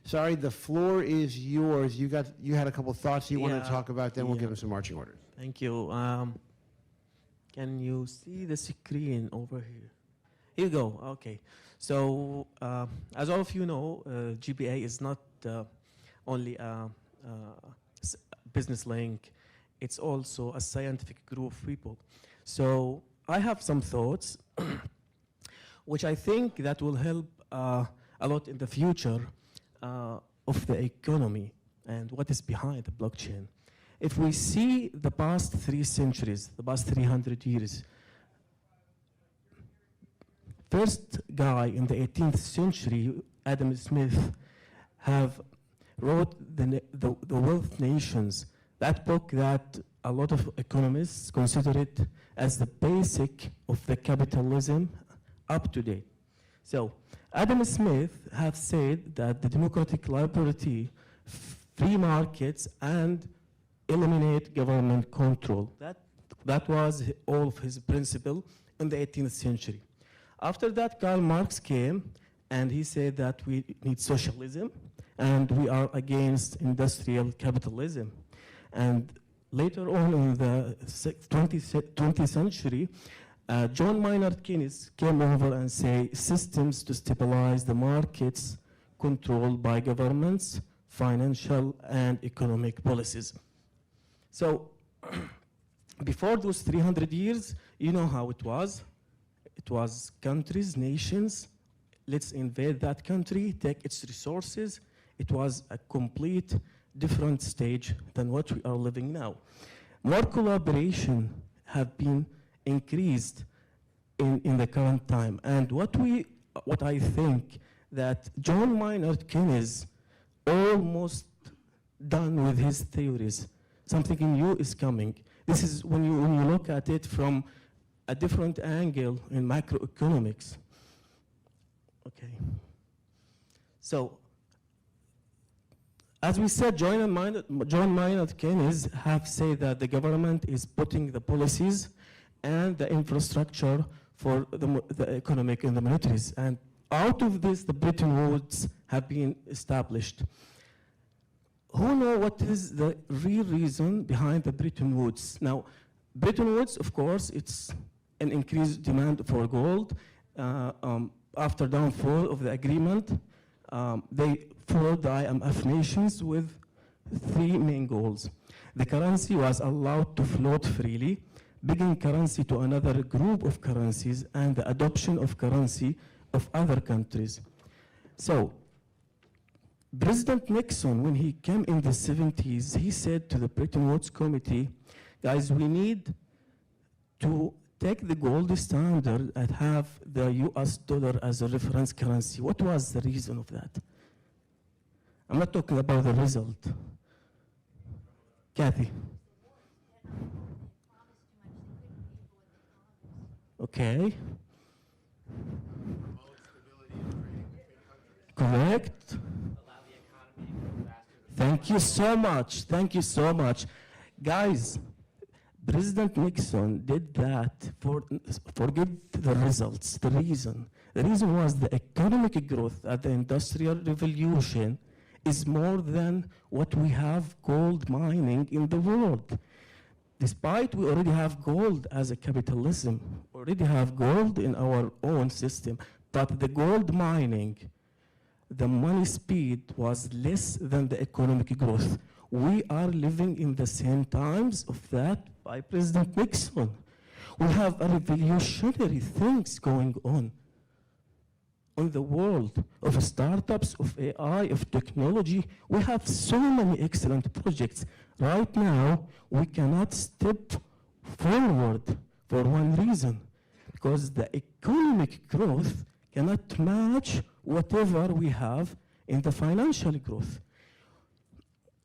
Sorry, the floor is yours. You had a couple thoughts you wanted to talk about, then we'll give them some marching orders. Thank you. Can you see the screen over here? Here you go. Okay. So as all of you know, GBA is not only a business link. It's also a scientific group of people. So I have some thoughts, which I think that will help a lot in the future of the economy and what is behind the blockchain. If we see the past 3 centuries, the past 300 years, first guy in the 18th century, Adam Smith, wrote the Wealth Nations, that book that a lot of economists consider it as the basic of the capitalism up to date. So Adam Smith have said that the democratic liberty, free markets, and eliminate government control. That was all of his principle in the 18th century. After that, Karl Marx came and he said that we need socialism and we are against industrial capitalism. And later on in the 20th century, John Maynard Keynes came over and said systems to stabilize the markets controlled by governments, financial and economic policies. So before those 300 years, you know how it was. It was countries, nations, let's invade that country, take its resources. It was a complete different stage than what we are living now. More collaboration have been increased in the current time. And what I think that John Maynard Keynes almost done with his theories. Something new is coming. This is when you look at it from a different angle in macroeconomics. Okay. So, as we said, John Maynard Keynes have said that the government is putting the policies and the infrastructure for the economic and the militaries. And out of this, the Bretton Woods have been established. Who know what is the real reason behind the Bretton Woods? Now, Bretton Woods, of course, it's an increased demand for gold. After downfall of the agreement, they followed the IMF nations with 3 main goals. The currency was allowed to float freely, bringing currency to another group of currencies, and the adoption of currency of other countries. So, President Nixon, when he came in the 70s, he said to the Bretton Woods Committee, guys, we need to take the gold standard and have the US dollar as a reference currency. What was the reason of that? I'm not talking about the result. Kathy. Okay. Correct. Thank you so much. Thank you so much. Guys, President Nixon did that forget the results, the reason. The reason was the economic growth at the Industrial Revolution is more than what we have gold mining in the world. Despite we already have gold as a capitalism, already have gold in our own system, but the gold mining, the money speed was less than the economic growth. We are living in the same times of that by President Nixon. We have a revolutionary things going on the world of startups, of AI, of technology. We have so many excellent projects. Right now, we cannot step forward for one reason, because the economic growth cannot match whatever we have in the financial growth.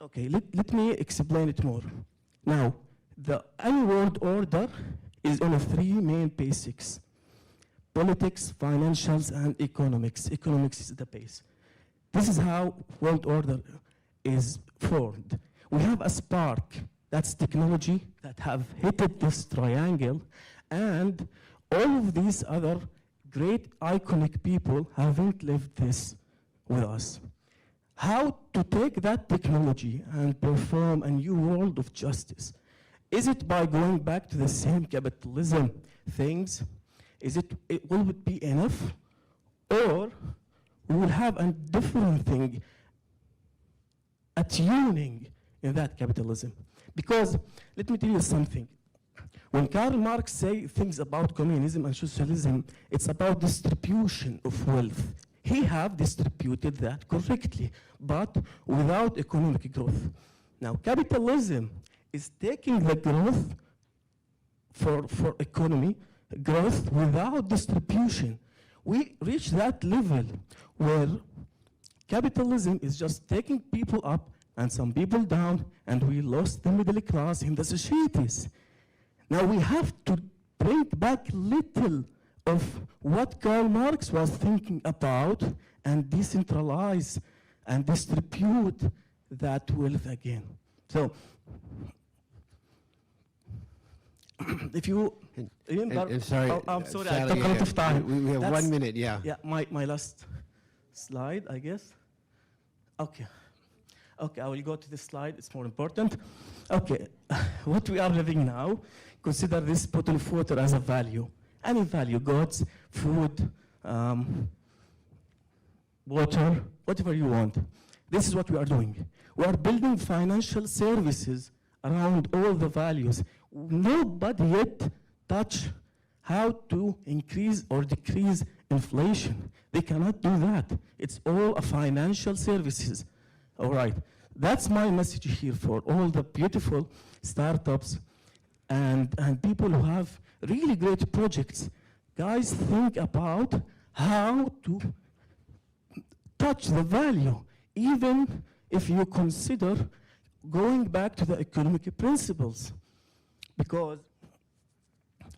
Okay, let me explain it more. Now, the new world order is on 3 main basics: politics, financials, and economics. Economics is the base. This is how world order is formed. We have a spark, that's technology, that have hit this triangle, and all of these other great iconic people haven't lived this with us. how to take that technology and perform a new world of justice. Is it by going back to the same capitalism things? Will it be enough? Or we will have a different thing, a tuning in that capitalism. Because let me tell you something. When Karl Marx say things about communism and socialism, it's about distribution of wealth. He have distributed that correctly, but without economic growth. Now, capitalism is taking the growth for economy growth without distribution. We reach that level where capitalism is just taking people up and some people down, and we lost the middle class in the societies. Now we have to bring back little of what Karl Marx was thinking about and decentralize and distribute that wealth again. So, if you remember, and sorry, I'm sorry, I Sally, took a lot of time. We have That's- 1 minute, yeah. Yeah, my last slide, I guess. Okay. Okay, I will go to this slide, it's more important. Okay, what we are living now, consider this bottle of water as a value. Any value, goods, food, water, whatever you want. This is what we are doing. We are building financial services around all the values. Nobody yet touch how to increase or decrease inflation. They cannot do that. It's all a financial services. All right, that's my message here for all the beautiful startups and people who have really great projects. Guys, think about how to touch the value, even if you consider going back to the economic principles. Because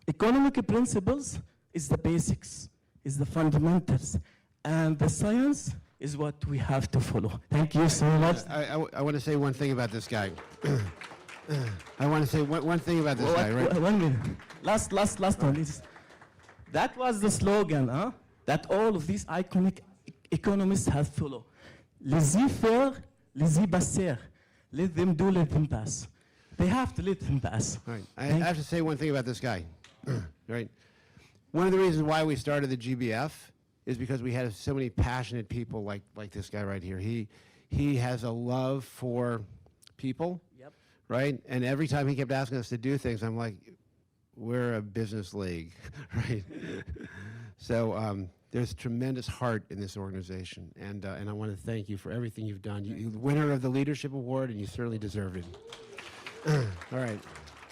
economic principles is the basics, is the fundamentals, and the science is what we have to follow. Thank you so much. I want to say one thing about this guy. I want to say one thing about this guy, right? 1 minute. Last one is, that was the slogan, huh? That all of these iconic economists have followed. Laissez-faire, laissez-passer. Let them do, let them pass. They have to let them pass. Right. I have to say one thing about this guy, right? One of the reasons why we started the GBF is because we had so many passionate people like this guy right here. He has a love for people, Yep. right? And every time he kept asking us to do things, I'm like, we're a business league, right? So there's tremendous heart in this organization, and I want to thank you for everything you've done. You're the winner of the Leadership Award, and you certainly deserve it. All right.